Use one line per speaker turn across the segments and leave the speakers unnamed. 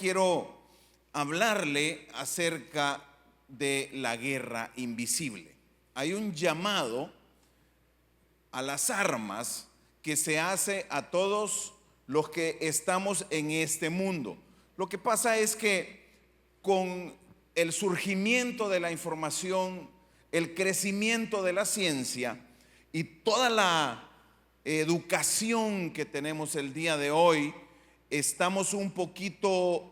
quiero hablarle acerca de la guerra invisible. Hay un llamado a las armas que se hace a todos los que estamos en este mundo. Lo que pasa es que con el surgimiento de la información, el crecimiento de la ciencia y toda la educación que tenemos el día de hoy, estamos un poquito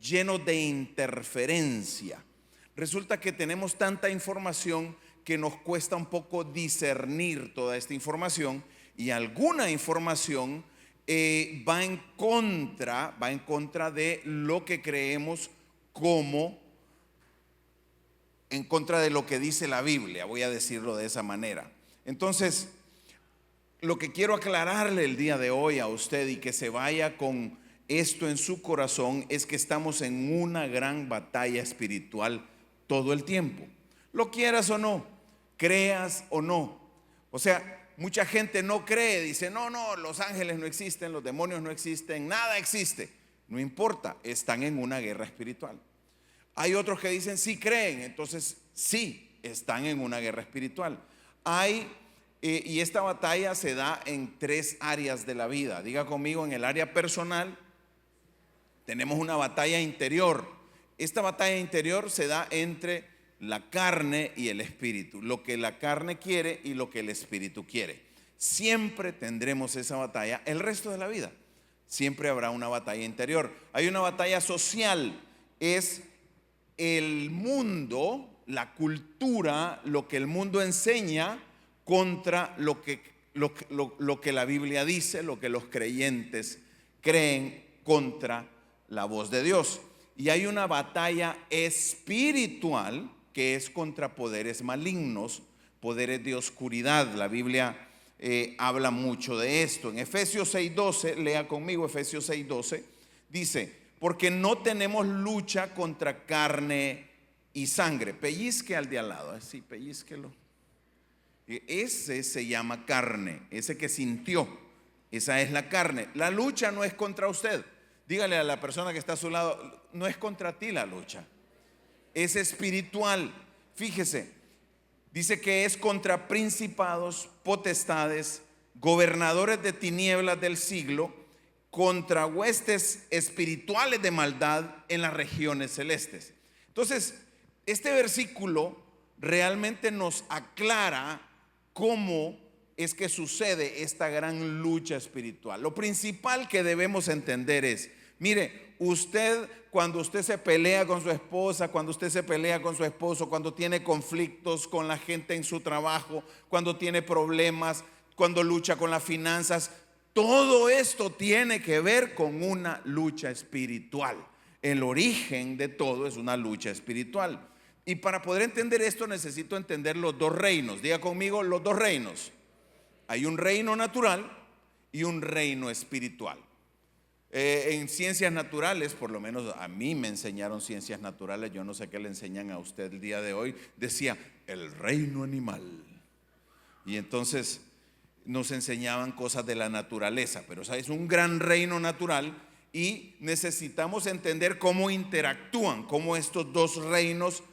llenos de interferencia. Resulta que tenemos tanta información que nos cuesta un poco discernir toda esta información, y alguna información va en contra de lo que creemos, como en contra de lo que dice la Biblia, voy a decirlo de esa manera. Entonces, lo que quiero aclararle el día de hoy a usted, y que se vaya con esto en su corazón, es que estamos en una gran batalla espiritual todo el tiempo. Lo quieras o no, creas o no. O sea, mucha gente no cree, dice, no, los ángeles no existen, los demonios no existen, nada existe. No importa, están en una guerra espiritual. Hay otros que dicen sí creen, entonces sí, están en una guerra espiritual. Y esta batalla se da en tres áreas de la vida. Diga conmigo: en el área personal tenemos una batalla interior. Esta batalla interior se da entre la carne y el espíritu, lo que la carne quiere y lo que el espíritu quiere. Siempre tendremos esa batalla el resto de la vida. Siempre habrá una batalla interior. Hay una batalla social, es el mundo, la cultura, lo que el mundo enseña contra lo que la Biblia dice, lo que los creyentes creen, contra la voz de Dios. Y hay una batalla espiritual que es contra poderes malignos, poderes de oscuridad. La Biblia habla mucho de esto. En Efesios 6:12, lea conmigo Efesios 6:12, dice: porque no tenemos lucha contra carne y sangre. Pellizque al de al lado, así, pellizquelo. Ese se llama carne, ese que sintió, esa es la carne. La lucha no es contra usted. Dígale a la persona que está a su lado: no es contra ti la lucha, es espiritual. Fíjese, dice que es contra principados, potestades, gobernadores de tinieblas del siglo, contra huestes espirituales de maldad en las regiones celestes. Entonces, este versículo realmente nos aclara cómo es que sucede esta gran lucha espiritual. Lo principal que debemos entender es: mire, cuando usted se pelea con su esposa, cuando usted se pelea con su esposo, cuando tiene conflictos con la gente en su trabajo, cuando tiene problemas, cuando lucha con las finanzas, todo esto tiene que ver con una lucha espiritual. El origen de todo es una lucha espiritual. Y para poder entender esto necesito entender los dos reinos. Diga conmigo: los dos reinos. Hay un reino natural y un reino espiritual. En ciencias naturales, por lo menos a mí me enseñaron ciencias naturales, yo no sé qué le enseñan a usted el día de hoy, decía el reino animal. Y entonces nos enseñaban cosas de la naturaleza, pero es un gran reino natural, y necesitamos entender cómo interactúan, cómo estos dos reinos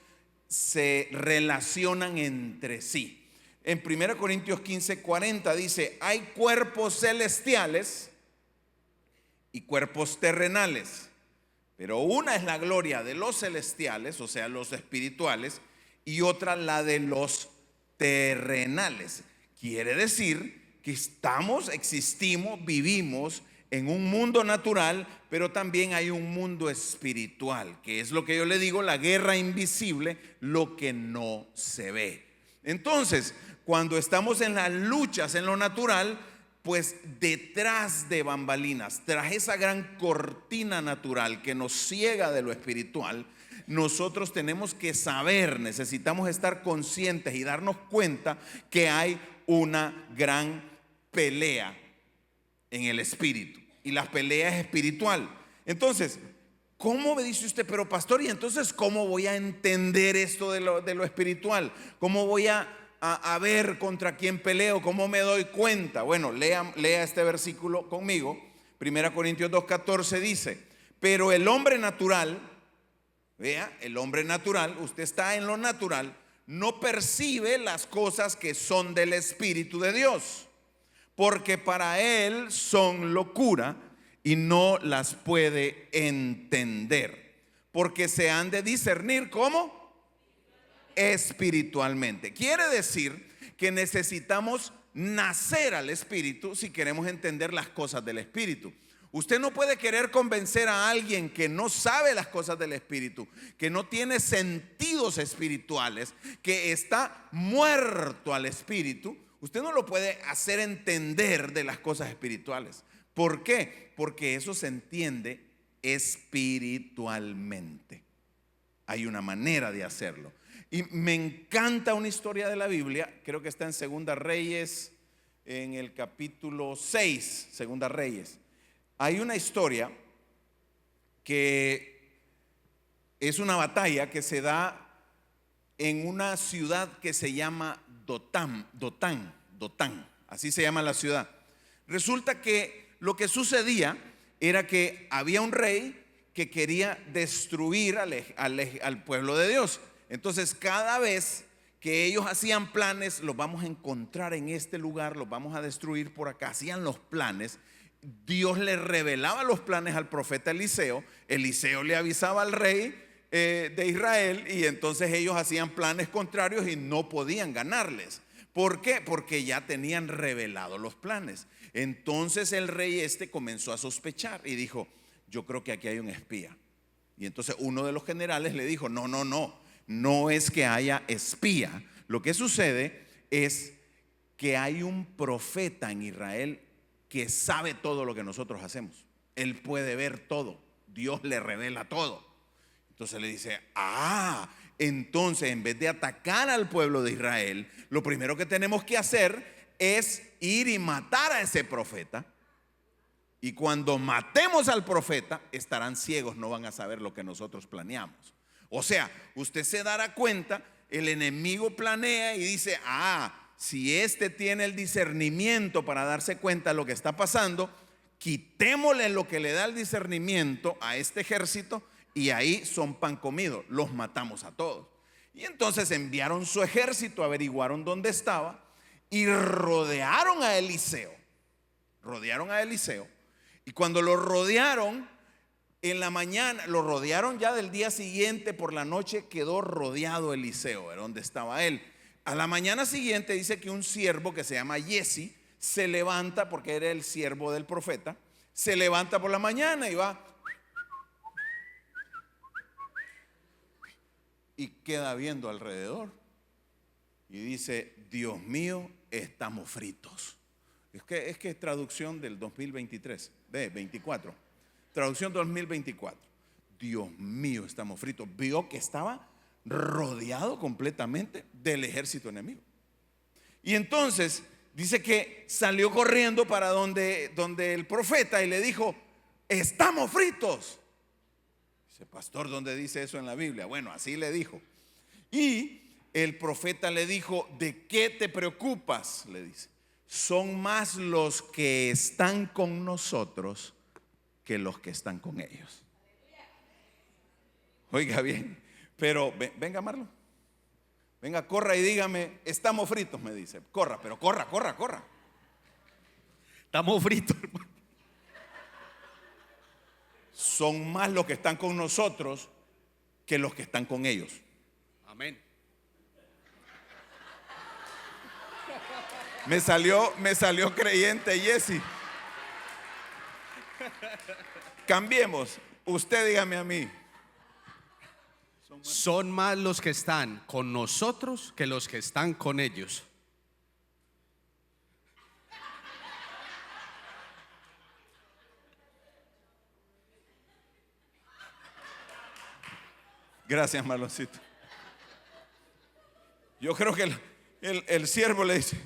se relacionan entre sí. En 1 Corintios 15:40 dice: hay cuerpos celestiales y cuerpos terrenales, pero una es la gloria de los celestiales, o sea, los espirituales, y otra la de los terrenales. Quiere decir que existimos, vivimos en un mundo natural, pero también hay un mundo espiritual, que es lo que yo le digo, la guerra invisible, lo que no se ve. Entonces, cuando estamos en las luchas en lo natural, pues detrás de bambalinas, tras esa gran cortina natural que nos ciega de lo espiritual, nosotros tenemos que saber, necesitamos estar conscientes y darnos cuenta que hay una gran pelea en el espíritu, y la pelea es espiritual. Entonces, ¿cómo me dice usted? Pero pastor, ¿y entonces cómo voy a entender esto de lo espiritual? ¿Cómo voy a ver contra quién peleo? ¿Cómo me doy cuenta? Bueno, lea este versículo conmigo. 1 Corintios 2:14 dice: Pero el hombre natural, vea, el hombre natural, usted está en lo natural, no percibe las cosas que son del Espíritu de Dios, porque para él son locura y no las puede entender, porque se han de discernir como espiritualmente. Quiere decir que necesitamos nacer al Espíritu si queremos entender las cosas del Espíritu. Usted no puede querer convencer a alguien que no sabe las cosas del Espíritu, que no tiene sentidos espirituales, que está muerto al Espíritu. Usted no lo puede hacer entender de las cosas espirituales. ¿Por qué? Porque eso se entiende espiritualmente. Hay una manera de hacerlo. Y me encanta una historia de la Biblia, creo que está en Segunda Reyes, en el capítulo 6, Segunda Reyes. Hay una historia que es una batalla que se da en una ciudad que se llama Dotán, así se llama la ciudad. Resulta que lo que sucedía era que había un rey que quería destruir al pueblo de Dios. Entonces cada vez que ellos hacían planes, los vamos a encontrar en este lugar, los vamos a destruir por acá, hacían los planes. Dios le revelaba los planes al profeta Eliseo. Eliseo le avisaba al rey de Israel, y entonces ellos hacían planes contrarios y no podían ganarles. ¿Por qué? Porque ya tenían revelado los planes. Entonces el rey comenzó a sospechar y dijo: yo creo que aquí hay un espía. Y entonces uno de los generales le dijo: no es que haya espía. Lo que sucede es que hay un profeta en Israel que sabe todo lo que nosotros hacemos. Él puede ver todo. Dios le revela todo. Entonces le dice: entonces en vez de atacar al pueblo de Israel, lo primero que tenemos que hacer es ir y matar a ese profeta. Y cuando matemos al profeta, estarán ciegos, no van a saber lo que nosotros planeamos. O sea, usted se dará cuenta, el enemigo planea y dice: si tiene el discernimiento para darse cuenta de lo que está pasando, quitémosle lo que le da el discernimiento a este ejército, y ahí son pan comido, los matamos a todos. Y entonces enviaron su ejército, averiguaron dónde estaba y rodearon a Eliseo. Y cuando lo rodearon en la mañana, lo rodearon ya del día siguiente, por la noche quedó rodeado Eliseo, era donde estaba él. A la mañana siguiente dice que un siervo que se llama Giezi se levanta, porque era el siervo del profeta, se levanta por la mañana y va y queda viendo alrededor y dice: Dios mío, estamos fritos. Es que es traducción del 2023, 24, traducción 2024. Dios mío, estamos fritos. Vio que estaba rodeado completamente del ejército enemigo. Y entonces dice que salió corriendo para donde el profeta y le dijo: estamos fritos. Dice: pastor, ¿dónde dice eso en la Biblia? Bueno, así le dijo. Y el profeta le dijo: ¿de qué te preocupas? Le dice: son más los que están con nosotros que los que están con ellos. Oiga bien, pero venga, Marlon, venga, corra y dígame: estamos fritos, me dice. Corra, pero corra.
Estamos fritos.
Son más los que están con nosotros que los que están con ellos.
Amén.
Me salió creyente Giezi. Cambiemos. Usted dígame a mí.
Son más los que están con nosotros que los que están con ellos.
Gracias, Marloncito. Yo creo que el siervo le dice: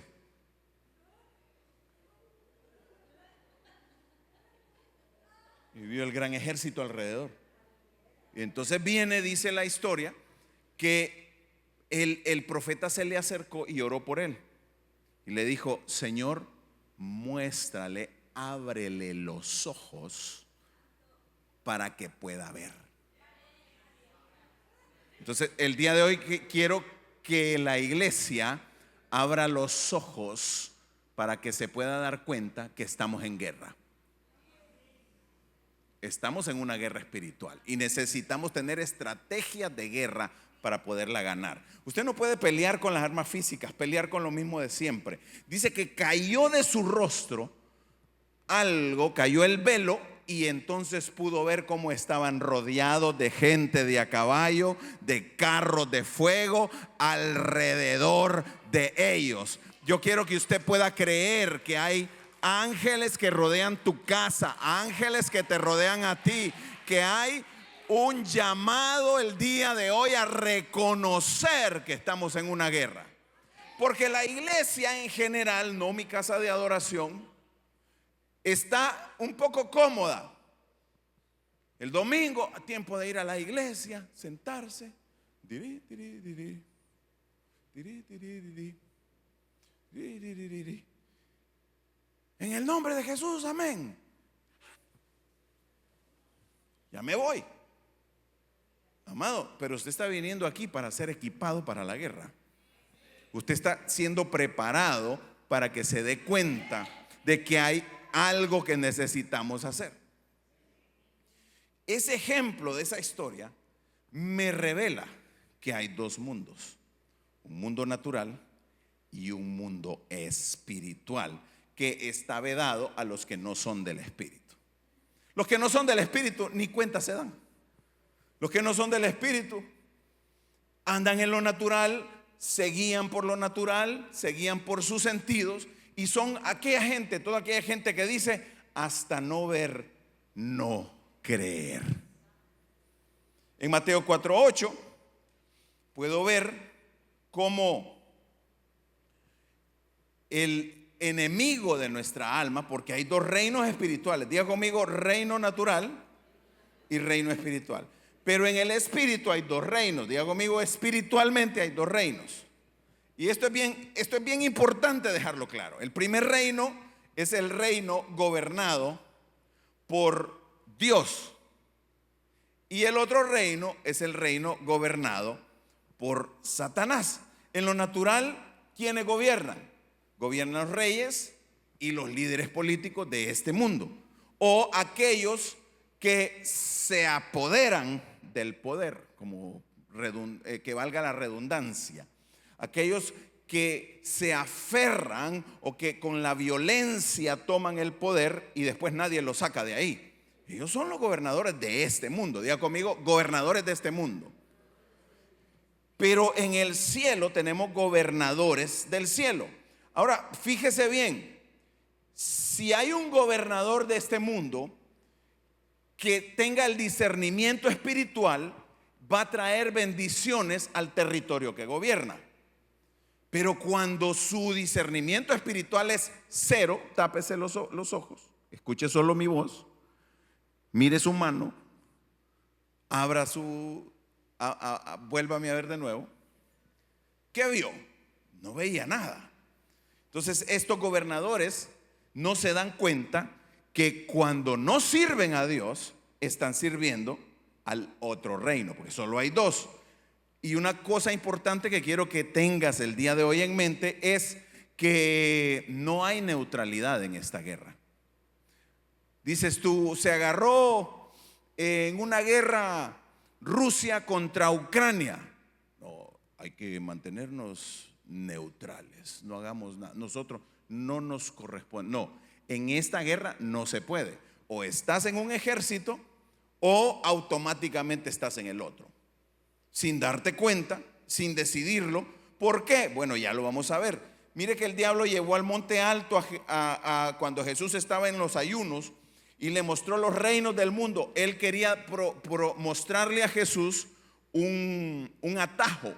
y vio el gran ejército alrededor. Y entonces dice la historia, que el profeta se le acercó y oró por él. Y le dijo: Señor, muéstrale, ábrele los ojos para que pueda ver. Entonces, el día de hoy quiero que la iglesia abra los ojos para que se pueda dar cuenta que estamos en guerra. Estamos en una guerra espiritual y necesitamos tener estrategias de guerra para poderla ganar. Usted no puede pelear con las armas físicas, pelear con lo mismo de siempre. Dice que cayó de su rostro algo, cayó el velo, y entonces pudo ver cómo estaban rodeados de gente de a caballo, de carros de fuego alrededor de ellos. Yo quiero que usted pueda creer que hay ángeles que rodean tu casa, ángeles que te rodean a ti, que hay un llamado el día de hoy a reconocer que estamos en una guerra. Porque la iglesia en general, no mi casa de adoración, está un poco cómoda. El domingo, a tiempo de ir a la iglesia, sentarse. En el nombre de Jesús, amén. Ya me voy. Amado, pero usted está viniendo aquí para ser equipado para la guerra. Usted está siendo preparado para que se dé cuenta de que hay algo que necesitamos hacer. Ese ejemplo de esa historia me revela que hay dos mundos: un mundo natural y un mundo espiritual, que está vedado a los que no son del espíritu. Los que no son del espíritu ni cuenta se dan. Los que no son del espíritu andan en lo natural, se guían por lo natural, se guían por sus sentidos, y son aquella gente, toda aquella gente que dice: hasta no ver, no creer. En Mateo 4:8 puedo ver cómo el enemigo de nuestra alma, porque hay dos reinos espirituales, diga conmigo: reino natural y reino espiritual. Pero en el espíritu hay dos reinos, diga conmigo: espiritualmente hay dos reinos. Y esto es bien importante dejarlo claro. El primer reino es el reino gobernado por Dios, y el otro reino es el reino gobernado por Satanás. En lo natural, ¿quiénes gobiernan? Gobiernan los reyes y los líderes políticos de este mundo, o aquellos que se apoderan del poder, como que valga la redundancia, aquellos que se aferran o que con la violencia toman el poder y después nadie lo saca de ahí. Ellos son los gobernadores de este mundo. Diga conmigo: gobernadores de este mundo. Pero en el cielo tenemos gobernadores del cielo. Ahora, fíjese bien, si hay un gobernador de este mundo que tenga el discernimiento espiritual, va a traer bendiciones al territorio que gobierna. Pero cuando su discernimiento espiritual es cero, tápese los ojos, escuche solo mi voz, mire su mano, abra vuélvame a ver de nuevo. ¿Qué vio? No veía nada. Entonces, estos gobernadores no se dan cuenta que cuando no sirven a Dios, están sirviendo al otro reino, porque solo hay dos. Y una cosa importante que quiero que tengas el día de hoy en mente es que no hay neutralidad en esta guerra. Dices tú: se agarró en una guerra Rusia contra Ucrania. No, hay que mantenernos neutrales, no hagamos nada, nosotros no nos corresponde. No, en esta guerra no se puede. O estás en un ejército o automáticamente estás en el otro, sin darte cuenta, sin decidirlo. ¿Por qué? Bueno, ya lo vamos a ver. Mire que el diablo llevó al monte alto cuando Jesús estaba en los ayunos y le mostró los reinos del mundo. Él quería mostrarle a Jesús un atajo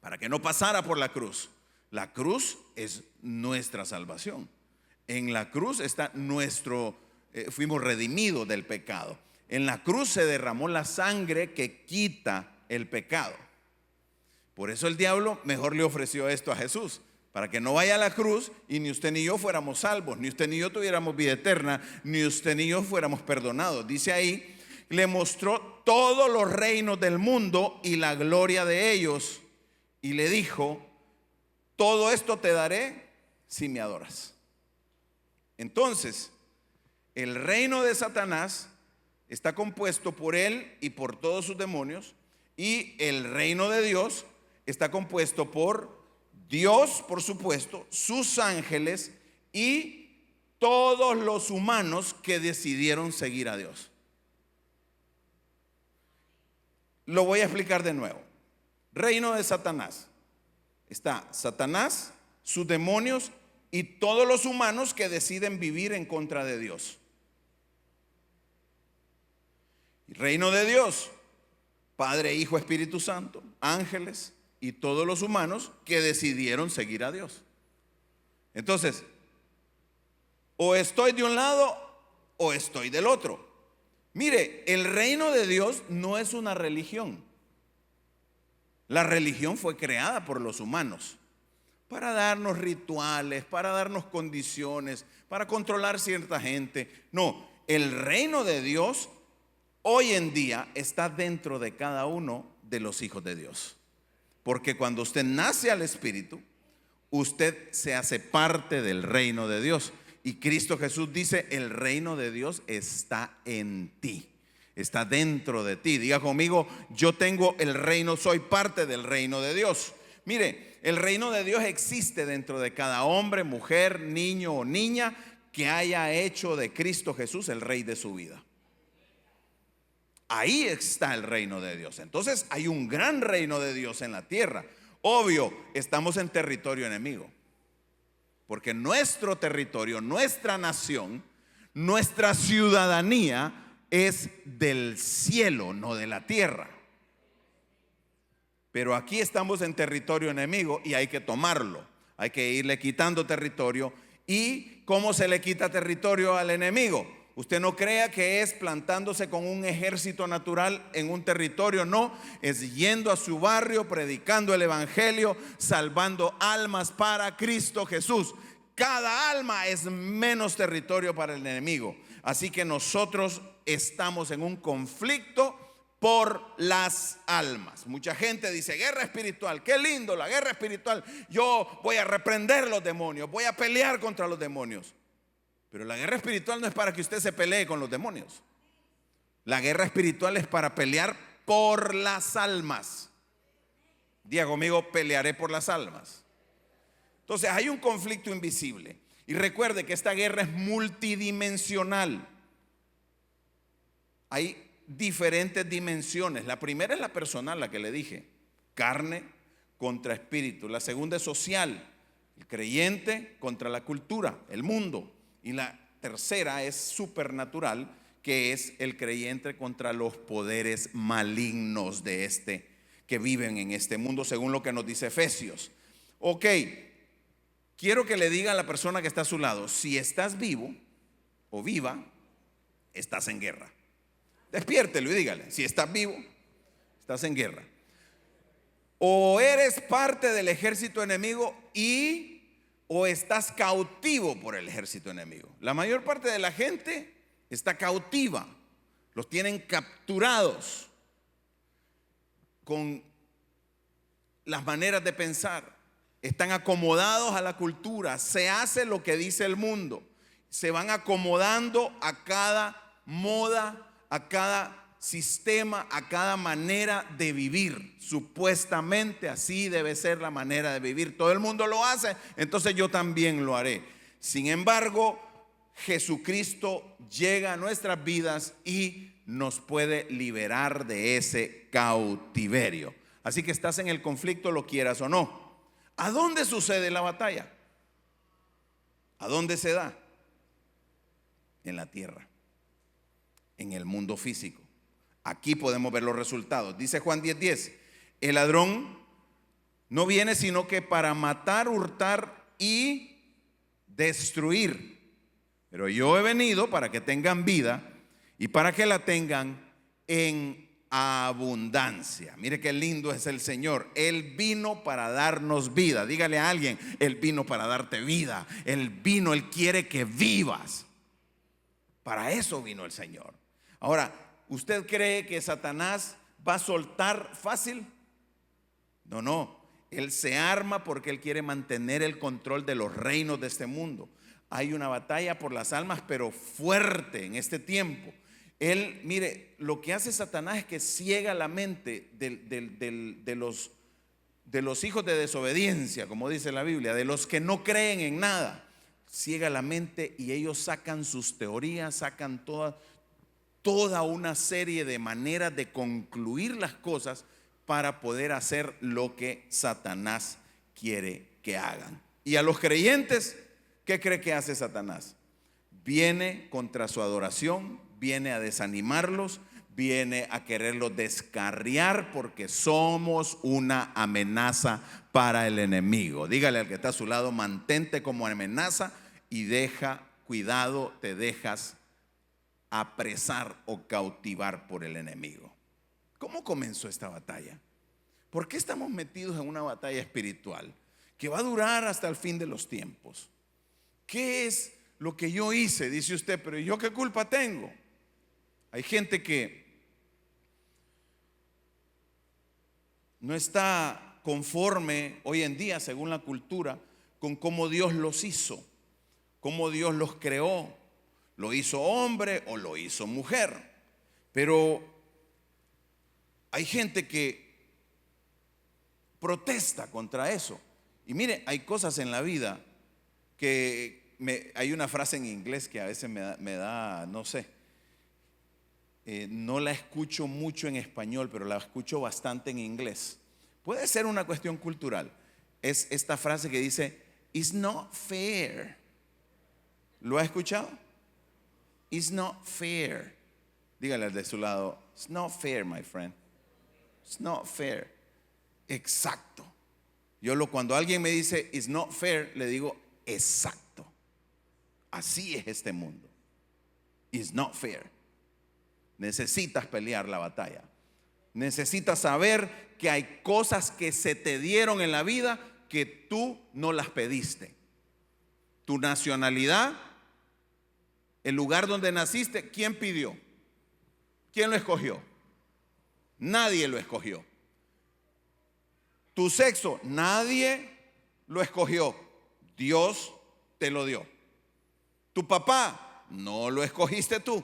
para que no pasara por la cruz. La cruz es nuestra salvación. En la cruz está fuimos redimidos del pecado. En la cruz se derramó la sangre que quita el pecado. Por eso el diablo mejor le ofreció esto a Jesús, para que no vaya a la cruz y ni usted ni yo fuéramos salvos, ni usted ni yo tuviéramos vida eterna, ni usted ni yo fuéramos perdonados. Dice ahí le mostró todos los reinos del mundo y la gloria de ellos, y le dijo: todo esto te daré si me adoras. Entonces, el reino de Satanás está compuesto por él y por todos sus demonios, y el reino de Dios está compuesto por Dios, por supuesto, sus ángeles y todos los humanos que decidieron seguir a Dios. Lo voy a explicar de nuevo. Reino de Satanás. Está Satanás, sus demonios y todos los humanos que deciden vivir en contra de Dios. Reino de Dios, Padre, Hijo, Espíritu Santo, ángeles y todos los humanos que decidieron seguir a Dios. Entonces, o estoy de un lado o estoy del otro. Mire, el reino de Dios no es una religión. La religión fue creada por los humanos para darnos rituales, para darnos condiciones, para controlar cierta gente. No, el reino de Dios hoy en día está dentro de cada uno de los hijos de Dios. Porque cuando usted nace al Espíritu, usted se hace parte del reino de Dios. Y Cristo Jesús dice: el reino de Dios está en ti, está dentro de ti. Diga conmigo: yo tengo el reino, soy parte del reino de Dios. Mire, el reino de Dios existe dentro de cada hombre, mujer, niño o niña que haya hecho de Cristo Jesús el rey de su vida. Ahí está el reino de Dios. Entonces hay un gran reino de Dios en la tierra. Obvio, estamos en territorio enemigo, porque nuestro territorio, nuestra nación, nuestra ciudadanía es del cielo, no de la tierra. Pero aquí estamos en territorio enemigo y hay que tomarlo. Hay que irle quitando territorio. ¿Y cómo se le quita territorio al enemigo? Usted no crea que es plantándose con un ejército natural en un territorio. No, es yendo a su barrio, predicando el evangelio, salvando almas para Cristo Jesús. Cada alma es menos territorio para el enemigo. Así que nosotros estamos en un conflicto por las almas. Mucha gente dice: guerra espiritual, qué lindo la guerra espiritual. Yo voy a reprender los demonios, voy a pelear contra los demonios. Pero la guerra espiritual no es para que usted se pelee con los demonios. La guerra espiritual es para pelear por las almas. Diga conmigo: pelearé por las almas. Entonces hay un conflicto invisible. Y recuerde que esta guerra es multidimensional. Hay diferentes dimensiones. La primera es la personal, la que le dije: carne contra espíritu. La segunda es social: el creyente contra la cultura, el mundo. Y la tercera es supernatural, que es el creyente contra los poderes malignos de este, que viven en este mundo, según lo que nos dice Efesios. Ok, quiero que le diga a la persona que está a su lado: si estás vivo o viva, estás en guerra. Despiértelo y dígale: si estás vivo, estás en guerra. O eres parte del ejército enemigo o estás cautivo por el ejército enemigo. La mayor parte de la gente está cautiva. Los tienen capturados con las maneras de pensar. Están acomodados a la cultura. Se hace lo que dice el mundo. Se van acomodando a cada moda, a cada sistema, a cada manera de vivir. Supuestamente así debe ser la manera de vivir. Todo el mundo lo hace, entonces yo también lo haré. Sin embargo, Jesucristo llega a nuestras vidas y nos puede liberar de ese cautiverio. Así que estás en el conflicto, lo quieras o no. ¿A dónde sucede la batalla? ¿A dónde se da? En la tierra, en el mundo físico. Aquí podemos ver los resultados. Dice Juan 10:10: el ladrón no viene sino que para matar, hurtar y destruir. Pero yo he venido para que tengan vida y para que la tengan en abundancia. Mire qué lindo es el Señor. Él vino para darnos vida. Dígale a alguien: Él vino para darte vida. Él quiere que vivas. Para eso vino el Señor. Ahora, ¿usted cree que Satanás va a soltar fácil? No, no. Él se arma porque él quiere mantener el control de los reinos de este mundo. Hay una batalla por las almas, pero fuerte en este tiempo. Él, mire, lo que hace Satanás es que ciega la mente de los hijos de desobediencia, como dice la Biblia, de los que no creen en nada. Ciega la mente y ellos sacan sus teorías, sacan toda una serie de maneras de concluir las cosas para poder hacer lo que Satanás quiere que hagan. Y a los creyentes, ¿qué cree que hace Satanás? Viene contra su adoración, viene a desanimarlos, viene a quererlos descarriar porque somos una amenaza para el enemigo. Dígale al que está a su lado, mantente como amenaza y cuidado, te dejas apresar o cautivar por el enemigo. ¿Cómo comenzó esta batalla? ¿Por qué estamos metidos en una batalla espiritual que va a durar hasta el fin de los tiempos? ¿Qué es lo que yo hice? Dice usted, pero ¿yo qué culpa tengo? Hay gente que no está conforme hoy en día, según la cultura, con cómo Dios los hizo, cómo Dios los creó. ¿Lo hizo hombre o lo hizo mujer? Pero hay gente que protesta contra eso. Y mire, hay cosas en la vida que hay una frase en inglés que a veces me da no sé, no la escucho mucho en español, pero la escucho bastante en inglés. Puede ser una cuestión cultural. Es esta frase que dice, "It's not fair". ¿Lo ha escuchado? It's not fair. Dígale al de su lado, "It's not fair, my friend. It's not fair". Exacto. Cuando alguien me dice "it's not fair", le digo exacto. Así es este mundo. It's not fair. Necesitas pelear la batalla. Necesitas saber que hay cosas que se te dieron en la vida que tú no las pediste. Tu nacionalidad, el lugar donde naciste, ¿quién pidió? ¿Quién lo escogió? Nadie lo escogió. Tu sexo, nadie lo escogió. Dios te lo dio. Tu papá, no lo escogiste tú.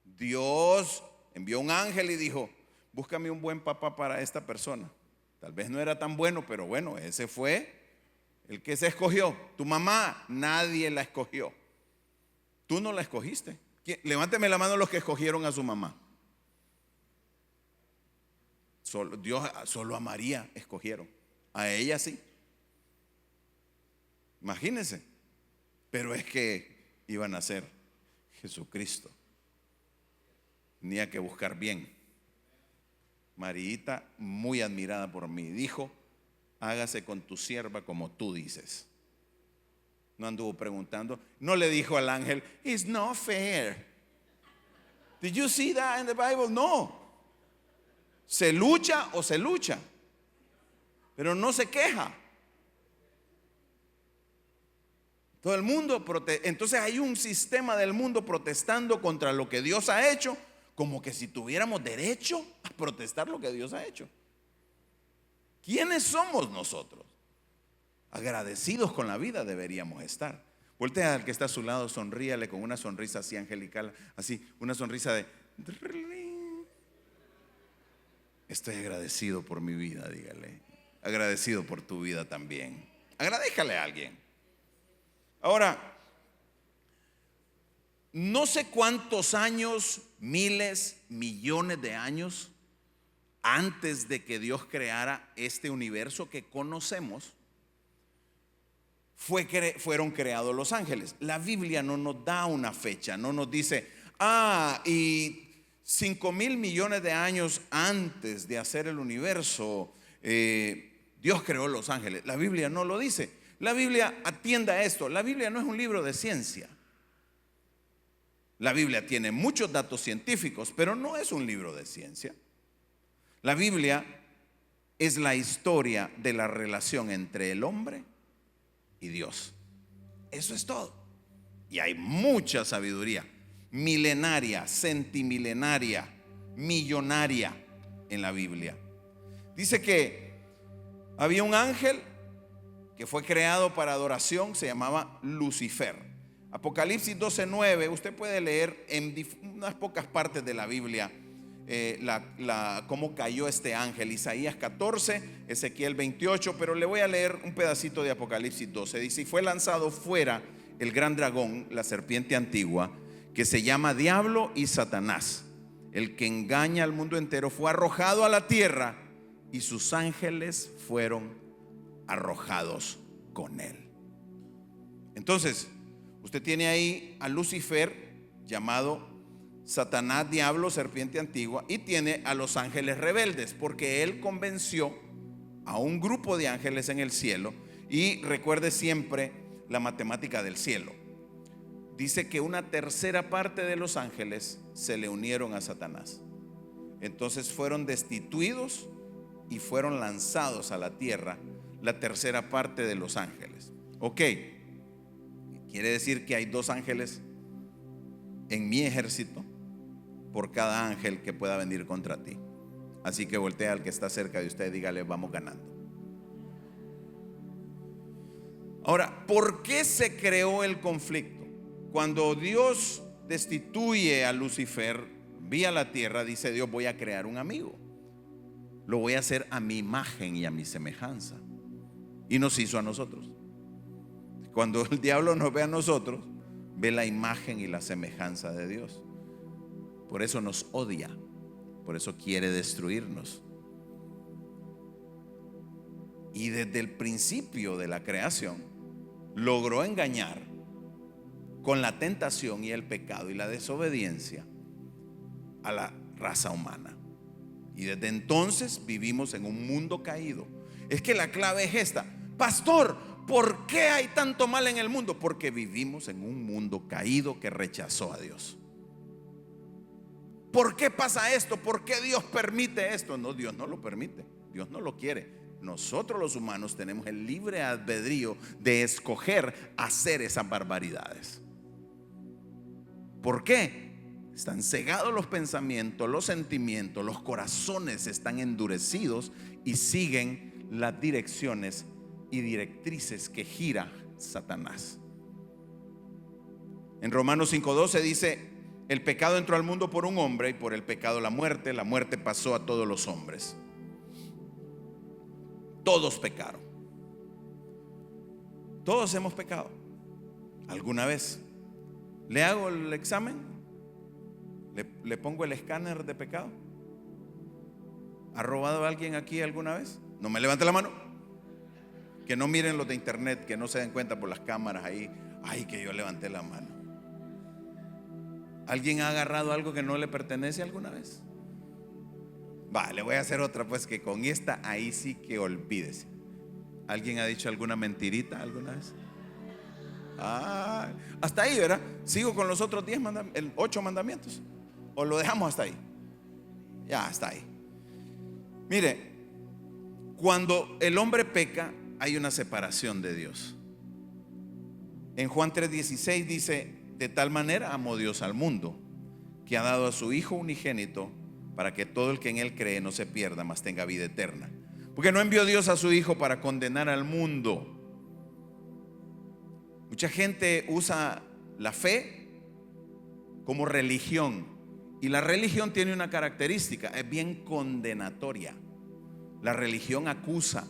Dios envió un ángel y dijo, búscame un buen papá para esta persona. Tal vez no era tan bueno, pero bueno, ese fue el que se escogió. Tu mamá, nadie la escogió. Tú no la escogiste. Levánteme la mano los que escogieron a su mamá. Solo a María escogieron. A ella sí. Imagínense. Pero es que iban a ser Jesucristo. Tenía que buscar bien. Marita, muy admirada por mí, dijo, hágase con tu sierva como tú dices. No anduvo preguntando. No le dijo al ángel, "It's not fair. Did you see that in the Bible?" No. Se lucha o se lucha, pero no se queja. Todo el mundo entonces hay un sistema del mundo protestando contra lo que Dios ha hecho, como que si tuviéramos derecho a protestar lo que Dios ha hecho. ¿Quiénes somos nosotros? Agradecidos con la vida deberíamos estar. Voltea al que está a su lado, sonríale con una sonrisa así angelical, así, una sonrisa de estoy agradecido por mi vida, dígale. Agradecido por tu vida también. Agradéjale a alguien. Ahora, no sé cuántos años, miles, millones de años antes de que Dios creara este universo que conocemos, fueron creados los ángeles. La Biblia no nos da una fecha, no nos dice, y 5,000 millones de años antes de hacer el universo, Dios creó los ángeles. La Biblia no lo dice. La Biblia atienda a esto. La Biblia no es un libro de ciencia. La Biblia tiene muchos datos científicos, pero no es un libro de ciencia. La Biblia es la historia de la relación entre el hombre y Dios. Eso es todo. Y hay mucha sabiduría. milenaria, centimilenaria, millonaria en la Biblia. Dice que había un ángel que fue creado para adoración, se llamaba Lucifer. Apocalipsis 12:9, usted puede leer en unas pocas partes de la Biblia cómo cayó este ángel. Isaías 14, Ezequiel 28, pero le voy a leer un pedacito de Apocalipsis 12. Dice: y fue lanzado fuera el gran dragón, la serpiente antigua, que se llama Diablo y Satanás, el que engaña al mundo entero. Fue arrojado a la tierra y sus ángeles fueron arrojados con él. Entonces, usted tiene ahí a Lucifer, llamado Satanás, Diablo, serpiente antigua, y tiene a los ángeles rebeldes, porque él convenció a un grupo de ángeles en el cielo. Y recuerde siempre la matemática del cielo. Dice que una tercera parte de los ángeles se le unieron a Satanás. Entonces fueron destituidos y fueron lanzados a la tierra la tercera parte de los ángeles. Ok, quiere decir que hay 2 ángeles en mi ejército por cada ángel que pueda venir contra ti. Así que voltea al que está cerca de usted y dígale: vamos ganando. Ahora, ¿por qué se creó el conflicto? Cuando Dios destituye a Lucifer, vía la tierra, dice Dios: voy a crear un amigo, lo voy a hacer a mi imagen y a mi semejanza. Y nos hizo a nosotros. Cuando el diablo nos ve a nosotros, ve la imagen y la semejanza de Dios. Por eso nos odia, por eso quiere destruirnos. Y desde el principio de la creación logró engañar con la tentación y el pecado y la desobediencia a la raza humana. Y desde entonces vivimos en un mundo caído. Es que la clave es esta: pastor, ¿por qué hay tanto mal en el mundo? Porque vivimos en un mundo caído que rechazó a Dios. ¿Por qué pasa esto? ¿Por qué Dios permite esto? No, Dios no lo permite, Dios no lo quiere. Nosotros los humanos tenemos el libre albedrío de escoger hacer esas barbaridades. ¿Por qué? Están cegados los pensamientos, los sentimientos, los corazones están endurecidos y siguen las direcciones y directrices que gira Satanás. En Romanos 5:12 dice: el pecado entró al mundo por un hombre, y por el pecado la muerte pasó a todos los hombres. Todos pecaron. Todos hemos pecado alguna vez. ¿Le hago el examen? ¿Le pongo el escáner de pecado? ¿Ha robado a alguien aquí alguna vez? No me levante la mano. Que no miren los de internet, que no se den cuenta por las cámaras ahí. Ay, que yo levanté la mano. ¿Alguien ha agarrado algo que no le pertenece alguna vez? Le voy a hacer otra, pues, que con esta ahí sí que olvídese. ¿Alguien ha dicho alguna mentirita alguna vez? Hasta ahí, ¿verdad? Sigo con los otros 8 mandamientos, o lo dejamos hasta ahí. Ya, hasta ahí. Mire, cuando el hombre peca, hay una separación de Dios. En Juan 3:16 dice: de tal manera amó Dios al mundo, que ha dado a su Hijo unigénito, para que todo el que en él cree no se pierda, mas tenga vida eterna. Porque no envió Dios a su Hijo para condenar al mundo. Mucha gente usa la fe como religión, y la religión tiene una característica: es bien condenatoria. La religión acusa,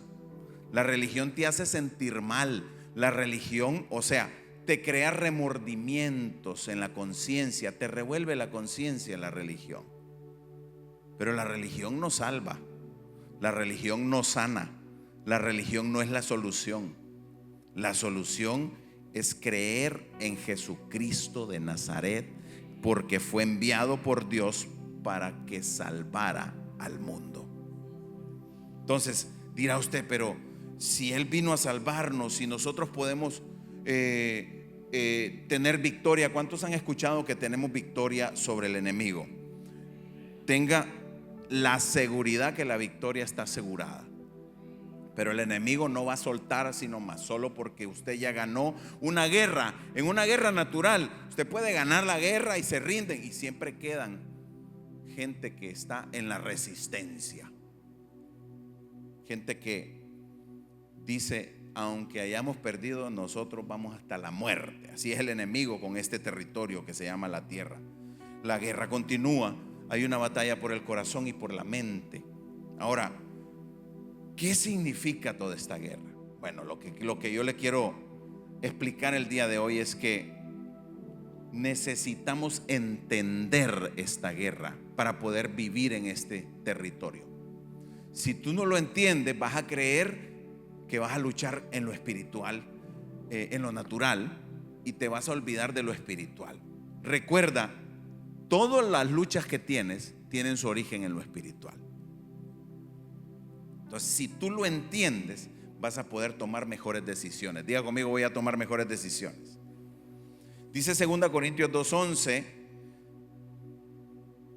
la religión te hace sentir mal, la religión, o sea, te crea remordimientos en la conciencia, te revuelve la conciencia la religión. Pero la religión no salva, la religión no sana, la religión no es la solución. La solución es creer en Jesucristo de Nazaret, porque fue enviado por Dios para que salvara al mundo. Entonces dirá usted: pero si Él vino a salvarnos, si nosotros podemos tener victoria. ¿Cuántos han escuchado que tenemos victoria sobre el enemigo? Tenga la seguridad que la victoria está asegurada. Pero el enemigo no va a soltar así nomás, solo porque usted ya ganó una guerra. En una guerra natural, usted puede ganar la guerra y se rinden, y siempre quedan gente que está en la resistencia. Gente que dice: aunque hayamos perdido, nosotros vamos hasta la muerte. Así es el enemigo con este territorio que se llama la tierra. La guerra continúa. Hay una batalla por el corazón y por la mente. Ahora, ¿qué significa toda esta guerra? Bueno, lo que yo le quiero explicar el día de hoy es que necesitamos entender esta guerra para poder vivir en este territorio. Si tú no lo entiendes, vas a creer que vas a luchar en lo espiritual, en lo natural, y te vas a olvidar de lo espiritual. Recuerda, todas las luchas que tienes tienen su origen en lo espiritual. Entonces, si tú lo entiendes, vas a poder tomar mejores decisiones. Diga conmigo: voy a tomar mejores decisiones. Dice 2 Corintios 2:11,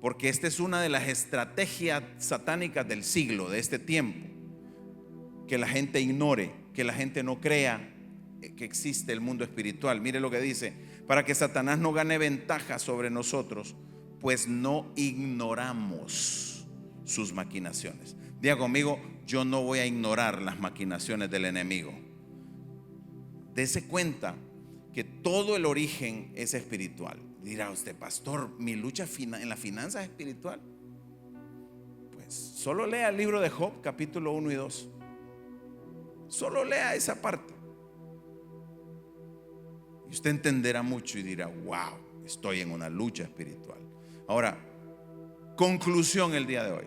porque esta es una de las estrategias satánicas del siglo, de este tiempo, que la gente ignore, que la gente no crea que existe el mundo espiritual. Mire lo que dice: para que Satanás no gane ventaja sobre nosotros, pues no ignoramos sus maquinaciones. Diga conmigo: yo no voy a ignorar las maquinaciones del enemigo. Dese cuenta que todo el origen es espiritual. Dirá usted: pastor, mi lucha en la finanza es espiritual. Pues solo lea el libro de Job, capítulo 1 y 2. Solo lea esa parte y usted entenderá mucho y dirá: wow, estoy en una lucha espiritual. Ahora, conclusión el día de hoy.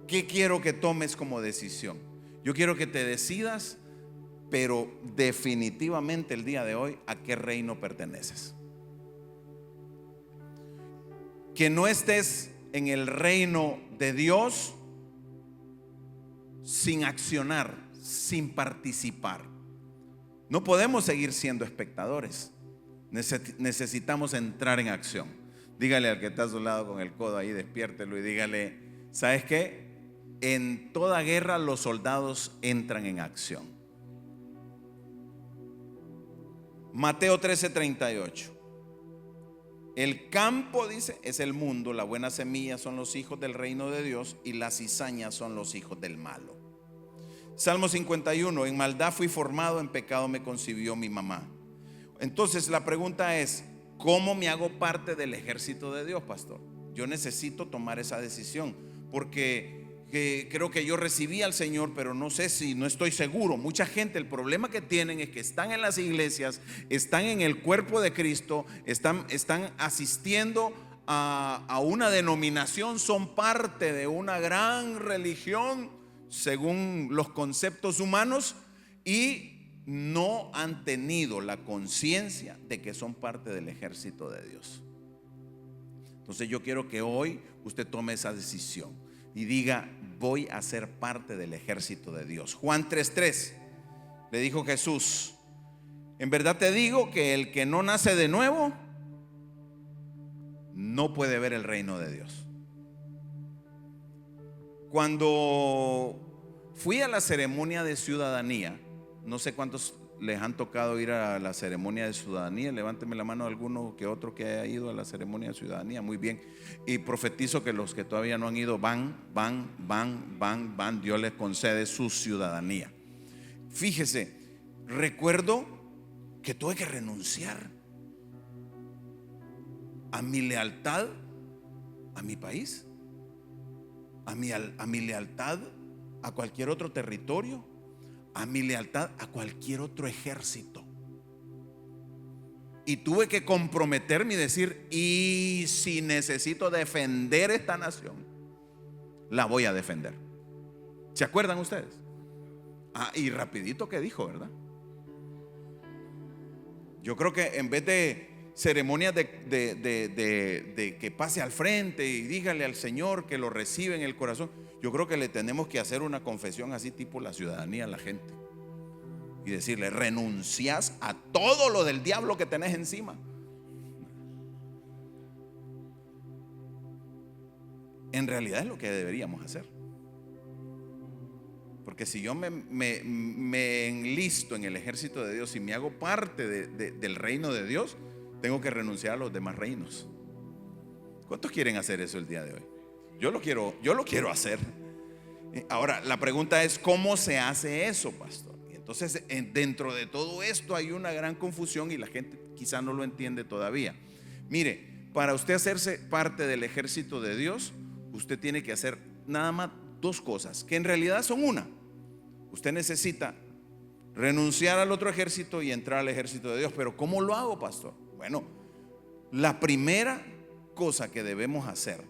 ¿Qué quiero que tomes como decisión? Yo quiero que te decidas, pero definitivamente el día de hoy, ¿a qué reino perteneces? Que no estés en el reino de Dios sin accionar, sin participar. No podemos seguir siendo espectadores. Necesitamos entrar en acción. Dígale al que está a su lado con el codo ahí, despiértelo y dígale: ¿sabes qué? En toda guerra los soldados entran en acción. Mateo 13:38. El campo, dice, es el mundo, la buena semilla son los hijos del reino de Dios y las cizañas son los hijos del malo. Salmo 51, en maldad fui formado, en pecado me concibió mi mamá. Entonces la pregunta es: ¿cómo me hago parte del ejército de Dios, pastor? Yo necesito tomar esa decisión, porque creo que yo recibí al Señor, pero no sé si, no estoy seguro. Mucha gente, el problema que tienen es que están en las iglesias, están en el cuerpo de Cristo, están asistiendo a una denominación, son parte de una gran religión según los conceptos humanos, y no han tenido la conciencia de que son parte del ejército de Dios. Entonces yo quiero que hoy usted tome esa decisión y diga: voy a ser parte del ejército de Dios. Juan 3:3 le dijo Jesús: en verdad te digo que el que no nace de nuevo no puede ver el reino de Dios. Cuando fui a la ceremonia de ciudadanía, no sé cuántos les han tocado ir a la ceremonia de ciudadanía. Levánteme la mano alguno que otro que haya ido a la ceremonia de ciudadanía. Muy bien. Y profetizo que los que todavía no han ido van. Dios les concede su ciudadanía. Fíjese, recuerdo que tuve que renunciar a mi lealtad a mi país, a mi lealtad a cualquier otro territorio, a mi lealtad a cualquier otro ejército. Y tuve que comprometerme y decir: y si necesito defender esta nación, la voy a defender. ¿Se acuerdan ustedes? Y rapidito que dijo, ¿verdad? Yo creo que en vez de ceremonias de que pase al frente y dígale al Señor que lo recibe en el corazón, yo creo que le tenemos que hacer una confesión así tipo la ciudadanía a la gente y decirle: renuncias a todo lo del diablo que tenés encima. En realidad es lo que deberíamos hacer, porque Porque si yo me enlisto en el ejército de Dios y me hago parte del reino de Dios, tengo que renunciar a los demás reinos. ¿Cuántos quieren hacer eso el día de hoy? Yo lo quiero hacer. Ahora, la pregunta es: ¿cómo se hace eso, pastor? Y entonces, dentro de todo esto hay una gran confusión y la gente quizá no lo entiende todavía. Mire, para usted hacerse parte del ejército de Dios, usted tiene que hacer nada más dos cosas, que en realidad son una. Usted necesita renunciar al otro ejército y entrar al ejército de Dios. Pero ¿cómo lo hago, pastor? Bueno, la primera cosa que debemos hacer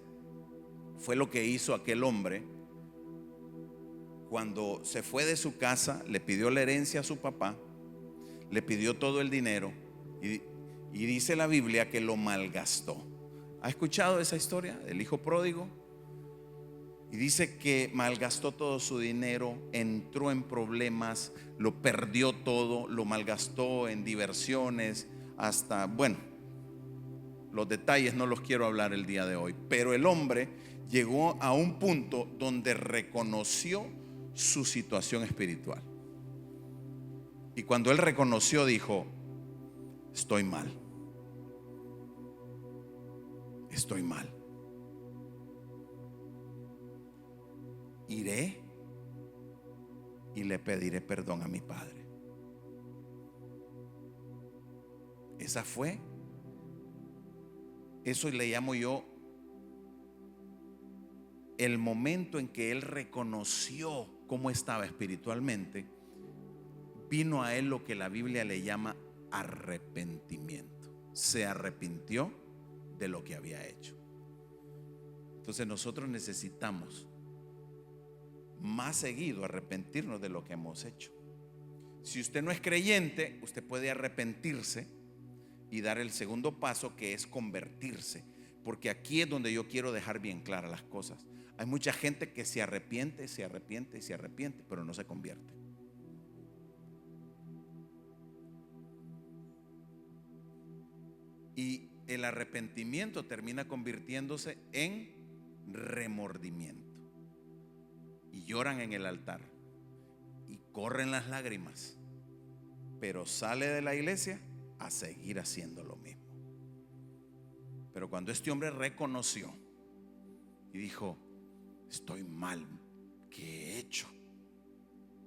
fue lo que hizo aquel hombre cuando se fue de su casa. Le pidió la herencia a su papá, le pidió todo el dinero y dice la Biblia que lo malgastó. ¿Ha escuchado esa historia del hijo pródigo? Y dice que malgastó todo su dinero, entró en problemas, lo perdió todo, lo malgastó en diversiones, hasta, bueno, los detalles no los quiero hablar el día de hoy. Pero el hombre llegó a un punto donde reconoció su situación espiritual. Y cuando él reconoció, dijo: estoy mal. Estoy mal. Iré y le pediré perdón a mi padre. Eso le llamo yo el momento en que él reconoció cómo estaba espiritualmente. Vino a él lo que la Biblia le llama arrepentimiento. Se arrepintió de lo que había hecho. Entonces nosotros necesitamos más seguido arrepentirnos de lo que hemos hecho. Si usted no es creyente, usted puede arrepentirse y dar el segundo paso, que es convertirse. Porque aquí es donde yo quiero dejar bien claras las cosas. Hay mucha gente que se arrepiente, pero no se convierte. Y el arrepentimiento termina convirtiéndose en remordimiento. Y lloran en el altar y corren las lágrimas, pero sale de la iglesia a seguir haciendo lo mismo. Pero cuando este hombre reconoció y dijo: estoy mal, ¿qué he hecho?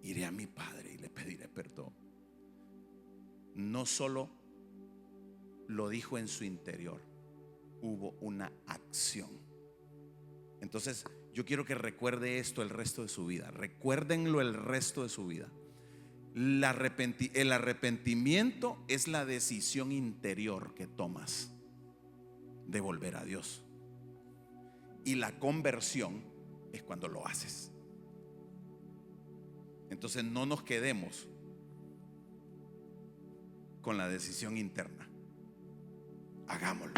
Iré a mi padre y le pediré perdón. No solo lo dijo en su interior, hubo una acción. Entonces yo quiero que recuerde esto el resto de su vida. Recuérdenlo el resto de su vida. El arrepentimiento es la decisión interior que tomas de volver a Dios. Y la conversión es cuando lo haces. Entonces no nos quedemos con la decisión interna. Hagámoslo.